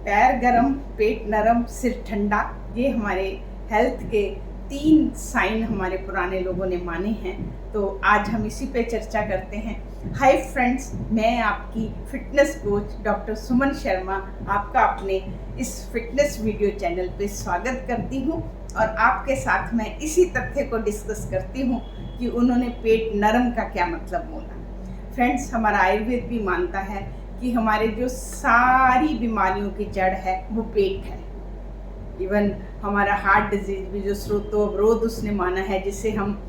पैर गरम, पेट नरम, सिर ठंडा, ये हमारे हेल्थ के 3 साइन हमारे पुराने लोगों ने माने हैं। तो आज हम इसी पे चर्चा करते हैं। हाय फ्रेंड्स, मैं आपकी fitness coach doctor Suman Sharma आपका अपने इस फिटनेस वीडियो चैनल पे स्वागत करती हूँ और आपके साथ मैं इसी तथ्य को डिस्कस करती हूँ कि उन्होंने पेट नरम का क्या मतलब बोला। फ्रेंड्स, हमारा आयुर्वेद भी मानता है कि हमारे जो सारी बीमारियों की जड़ है वो पेट है। इवन हमारा हार्ट डिजीज भी जो स्रोतोवरोध उसने माना है, जिसे हम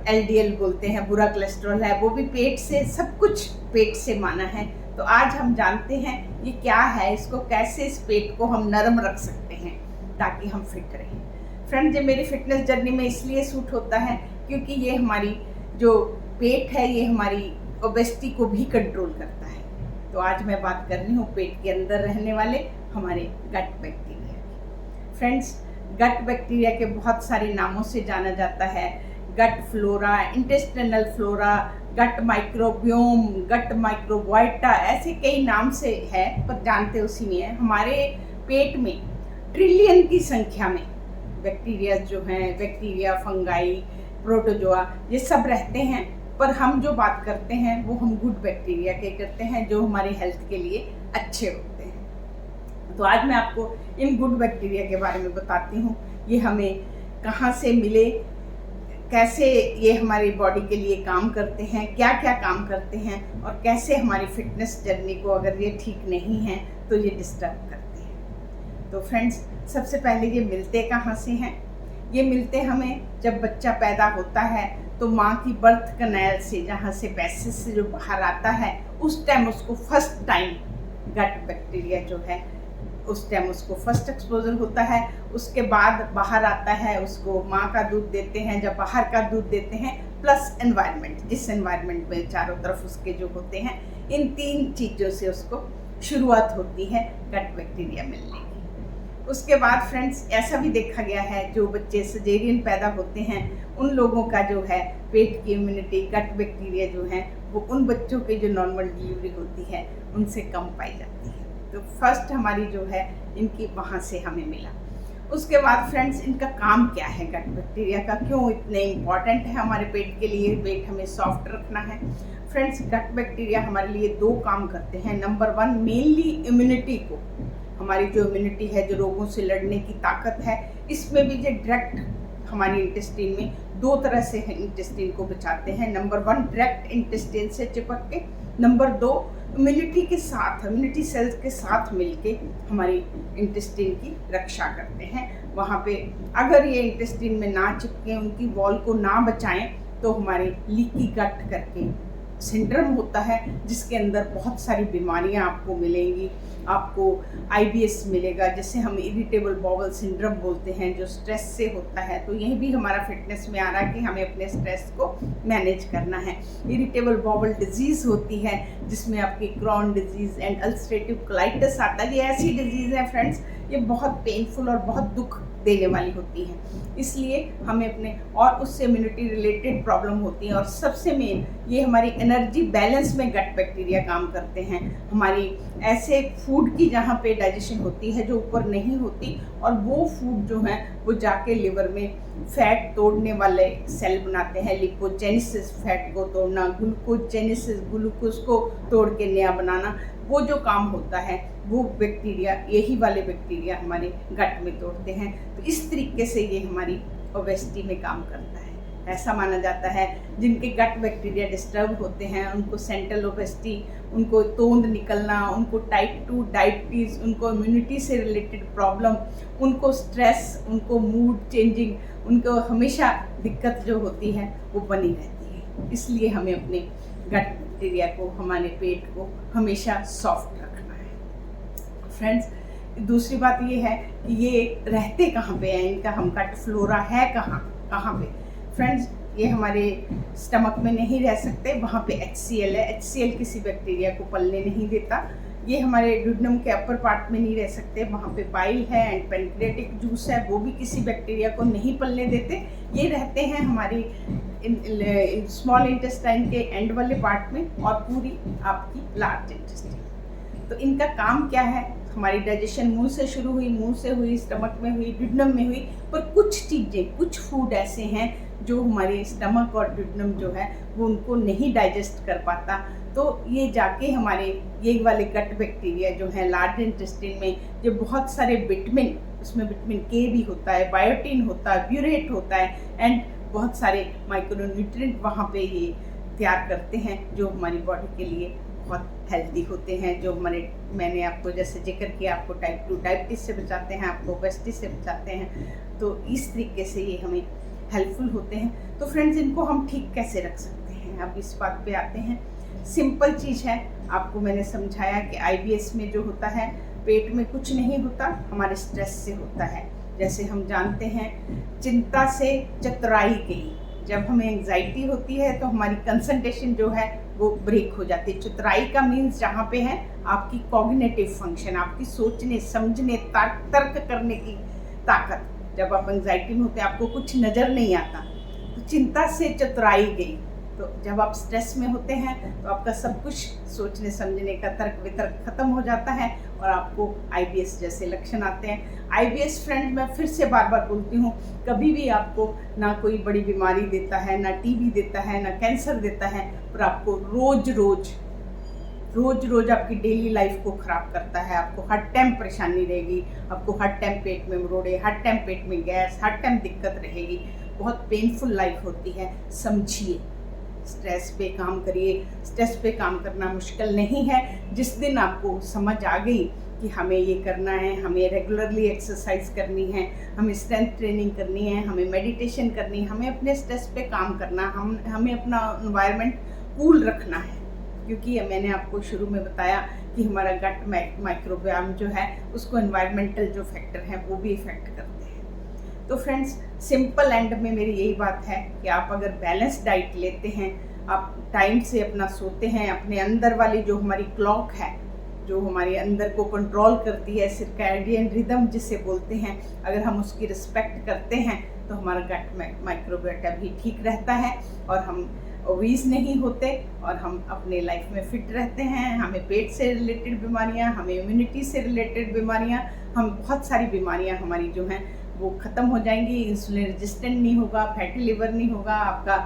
LDL बोलते हैं, बुरा कोलेस्ट्रॉल है, वो भी पेट से, सब कुछ पेट से माना है। तो आज हम जानते हैं ये क्या है, इसको कैसे, इस पेट को हम नरम रख सकते हैं ताकि हम फिट रहें। फ्रेंड्स, ये मेरी फिटनेस जर्नी में इसलिए सूट होता है क्योंकि ये हमारी जो पेट है ये हमारी ओबेसिटी को भी कंट्रोल करता है। तो आज मैं बात कर रही हूँ पेट के अंदर रहने वाले हमारे गट बैक्टीरिया की। फ्रेंड्स, गट बैक्टीरिया के बहुत सारे नामों से जाना जाता है। गट फ्लोरा, इंटेस्टिनल फ्लोरा, गट माइक्रोबियोम, गट माइक्रोबायोटा, ऐसे कई नाम से है, पर जानते उसी में है। हमारे पेट में ट्रिलियन की संख्या में बैक्टीरिया जो हैं, बैक्टीरिया, फंगाई, प्रोटोजोआ, ये सब रहते हैं। पर हम जो बात करते हैं वो हम गुड बैक्टीरिया के करते हैं, जो हमारे हेल्थ के लिए अच्छे होते हैं। तो आज मैं आपको इन गुड बैक्टीरिया के बारे में बताती हूँ। ये हमें कहाँ से मिले, कैसे ये हमारी बॉडी के लिए काम करते हैं, क्या क्या काम करते हैं, और कैसे हमारी फिटनेस जर्नी को अगर ये ठीक नहीं है तो ये डिस्टर्ब करते हैं। तो फ्रेंड्स, सबसे पहले ये मिलते कहाँ से हैं? ये मिलते हमें जब बच्चा पैदा होता है तो माँ की बर्थ कैनाल से, जहाँ से पैसेज से जो बाहर आता है, उस टाइम उसको फर्स्ट टाइम गट बैक्टीरिया जो है, उस टाइम उसको फर्स्ट एक्सपोजर होता है। उसके बाद बाहर आता है, उसको माँ का दूध देते हैं। जब बाहर का दूध देते हैं प्लस एनवायरनमेंट, जिस एनवायरनमेंट में चारों तरफ उसके जो होते हैं, इन 3 चीज़ों से उसको शुरुआत होती है गट बैक्टीरिया मिलने की। उसके बाद फ्रेंड्स, ऐसा भी देखा गया है जो बच्चे सजेरियन पैदा होते हैं उन लोगों का जो है पेट की इम्यूनिटी, गट बैक्टीरिया जो है वो उन बच्चों की जो नॉर्मल डिलीवरी होती है उनसे कम पाई जाती है। तो फर्स्ट हमारी जो है इनकी वहाँ से हमें मिला। उसके बाद फ्रेंड्स, इनका काम क्या है, गट बैक्टीरिया का क्यों इतने इम्पॉर्टेंट है हमारे पेट के लिए, पेट हमें सॉफ्ट रखना है। फ्रेंड्स, गट बैक्टीरिया हमारे लिए 2 काम करते हैं। नंबर 1, मेनली इम्यूनिटी को, हमारी जो इम्यूनिटी है, जो रोगों से लड़ने की ताकत है, इसमें भी ये डायरेक्ट हमारी इंटेस्टाइन में 2 तरह से इंटेस्टाइन को बचाते हैं। नंबर 1, डायरेक्ट इंटेस्टाइन से चिपक के। नंबर 2, इम्यूनिटी के साथ, इम्यूनिटी सेल्स के साथ मिलके हमारी इंटेस्टाइन की रक्षा करते हैं। वहाँ पे अगर ये इंटेस्टाइन में ना चिपके, उनकी वॉल को ना बचाएं, तो हमारे लीकी गट करके सिंड्रोम होता है, जिसके अंदर बहुत सारी बीमारियां आपको मिलेंगी। आपको IBS मिलेगा, जिसे हम इरिटेबल बाउल सिंड्रोम बोलते हैं, जो स्ट्रेस से होता है। तो यह भी हमारा फिटनेस में आ रहा है कि हमें अपने स्ट्रेस को मैनेज करना है। इरिटेबल बाउल डिजीज़ होती है, जिसमें आपकी Crohn disease and ulcerative colitis आता है। ये ऐसी डिजीज़ है फ्रेंड्स, ये बहुत पेनफुल और बहुत दुख देने वाली होती है, इसलिए हमें अपने, और उससे इम्यूनिटी रिलेटेड प्रॉब्लम होती है। और सबसे मेन, ये हमारी एनर्जी बैलेंस में गट बैक्टीरिया काम करते हैं। हमारी ऐसे फूड की जहाँ पे डाइजेशन होती है जो ऊपर नहीं होती, और वो फूड जो है वो जाके लिवर में फैट तोड़ने वाले सेल बनाते हैं। लिपोजेनेसिस, फैट को तोड़ना, ग्लूकोजेनेसिस, ग्लूकोज को तोड़ के नया बनाना, वो जो काम होता है वो बैक्टीरिया, यही वाले बैक्टीरिया हमारे गट में तोड़ते हैं। तो इस तरीके से ये हमारी ओबेसिटी में काम करता है। ऐसा माना जाता है जिनके गट बैक्टीरिया डिस्टर्ब होते हैं उनको सेंट्रल ओबेसिटी, उनको तोंद निकलना, उनको टाइप 2 डायबिटीज़, उनको इम्यूनिटी से रिलेटेड प्रॉब्लम, उनको स्ट्रेस, उनको मूड चेंजिंग, उनको हमेशा दिक्कत जो होती है वो बनी रहती है। इसलिए हमें अपने गट बैक्टीरिया को, हमारे पेट को हमेशा सॉफ्ट रखना है। फ्रेंड्स, दूसरी बात ये है कि ये रहते कहाँ पे हैं, इनका हम गट फ्लोरा है कहाँ पे। फ्रेंड्स, ये हमारे स्टमक में नहीं रह सकते, वहाँ पे HCl है। HCl किसी बैक्टीरिया को पलने नहीं देता। ये हमारे ड्यूडेनम के अपर पार्ट में नहीं रह सकते, वहाँ पे बाइल है एंड पेनक्रियाटिक जूस है, वो भी किसी बैक्टीरिया को नहीं पलने देते। ये रहते हैं हमारी स्मॉल इंटेस्टाइन के एंड वाले पार्ट में और पूरी आपकी लार्ज इंटेस्टाइन। तो इनका काम क्या है, हमारी डाइजेशन मुंह से शुरू हुई, मुंह से हुई, स्टमक में हुई, ड्यूडेनम में हुई, पर कुछ चीज़ें, कुछ फूड ऐसे हैं जो हमारे स्टमक और ड्यूडेनम जो है वो उनको नहीं डाइजेस्ट कर पाता, तो ये जाके हमारे ये वाले गट बैक्टीरिया जो है लार्ज इंटेस्टाइन में, जो बहुत सारे विटामिन, उसमें विटामिन के भी होता है, बायोटिन होता है, ब्यूरेट होता है, एंड बहुत सारे माइक्रोन्यूट्रिएंट वहाँ पे ये तैयार करते हैं जो हमारी बॉडी के लिए बहुत हेल्दी होते हैं, जो मैंने आपको जैसे जिक्र किया, आपको टाइप 2 डायबिटीज से बचाते हैं, आपको ओबेसिटी से बचाते हैं। तो इस तरीके से ये हमें हेल्पफुल होते हैं। तो फ्रेंड्स, इनको हम ठीक कैसे रख सकते हैं, अब इस बात पे आते हैं। सिंपल चीज़ है, आपको मैंने समझाया कि IBS में जो होता है, पेट में कुछ नहीं होता, हमारे स्ट्रेस से होता है। जैसे हम जानते हैं, चिंता से चतुराई गई, जब हमें एंग्जाइटी होती है तो हमारी कंसंट्रेशन जो है वो ब्रेक हो जाती है। चतुराई का मीन्स जहाँ पे है आपकी कॉग्निटिव फंक्शन, आपकी सोचने समझने तर्क करने की ताकत। जब आप एंग्जाइटी में होते हैं, आपको कुछ नज़र नहीं आता, तो चिंता से चतुराई गई। तो जब आप स्ट्रेस में होते हैं तो आपका सब कुछ सोचने समझने का तर्क वितर्क खत्म हो जाता है और आपको IBS जैसे लक्षण आते हैं। IBS फ्रेंड, मैं फिर से बार बार बोलती हूँ, कभी भी आपको ना कोई बड़ी बीमारी देता है, ना TB देता है, ना कैंसर देता है, पर आपको रोज रोज आपकी डेली लाइफ को ख़राब करता है। आपको हर टाइम परेशानी रहेगी, आपको हर टाइम पेट में मरोड़े, हर टाइम पेट में गैस, हर टाइम दिक्कत रहेगी, बहुत पेनफुल लाइफ होती है। समझिए, स्ट्रेस पे काम करिए। स्ट्रेस पे काम करना मुश्किल नहीं है। जिस दिन आपको समझ आ गई कि हमें ये करना है, हमें रेगुलरली एक्सरसाइज करनी है, हमें स्ट्रेंथ ट्रेनिंग करनी है, हमें मेडिटेशन करनी है, हमें अपने स्ट्रेस पे काम करना, हमें अपना एनवायरनमेंट कूल रखना है, क्योंकि मैंने आपको शुरू में बताया कि हमारा गट माइक्रोबायोम जो है उसको एनवायरमेंटल जो फैक्टर हैं वो भी इफ़ेक्ट करते हैं। तो फ्रेंड्स, सिंपल एंड में मेरी यही बात है कि आप अगर बैलेंस डाइट लेते हैं, आप टाइम से अपना सोते हैं, अपने अंदर वाली जो हमारी क्लॉक है, जो हमारे अंदर को कंट्रोल करती है, सर्कैडियन रिदम जिसे बोलते हैं, अगर हम उसकी रिस्पेक्ट करते हैं तो हमारा गट माइक्रोबायोटा भी ठीक रहता है और हम ओबीस नहीं होते और हम अपने लाइफ में फिट रहते हैं। हमें पेट से रिलेटेड बीमारियां, हमें इम्यूनिटी से रिलेटेड बीमारियां, हम बहुत सारी बीमारियां हमारी जो हैं वो ख़त्म हो जाएंगी। इंसुलिन रेजिस्टेंट नहीं होगा, फैटी लिवर नहीं होगा, आपका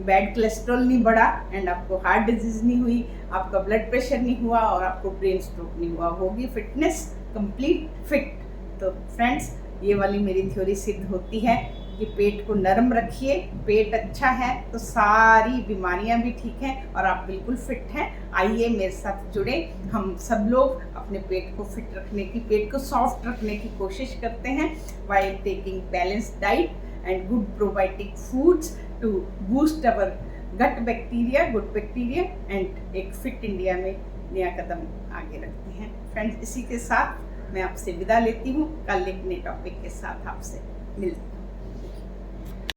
बैड कोलेस्ट्रॉल नहीं बढ़ा, एंड आपको हार्ट डिजीज़ नहीं हुई, आपका ब्लड प्रेशर नहीं हुआ और आपको ब्रेन स्ट्रोक नहीं हुआ। होगी फिटनेस कंप्लीट फिट। तो फ्रेंड्स, ये वाली मेरी थ्योरी सिद्ध होती है कि पेट को नरम रखिए, पेट अच्छा है तो सारी बीमारियां भी ठीक हैं और आप बिल्कुल फिट हैं। आइए मेरे साथ जुड़े, हम सब लोग अपने पेट को फिट रखने की, पेट को सॉफ्ट रखने की कोशिश करते हैं by taking balanced diet and good probiotic foods to boost our gut bacteria, good bacteria, and एक फिट इंडिया में नया कदम आगे रखते हैं। फ्रेंड्स, इसी के साथ मैं आपसे विदा लेती हूँ। कल एक नए टॉपिक के साथ आपसे मिलती हूँ।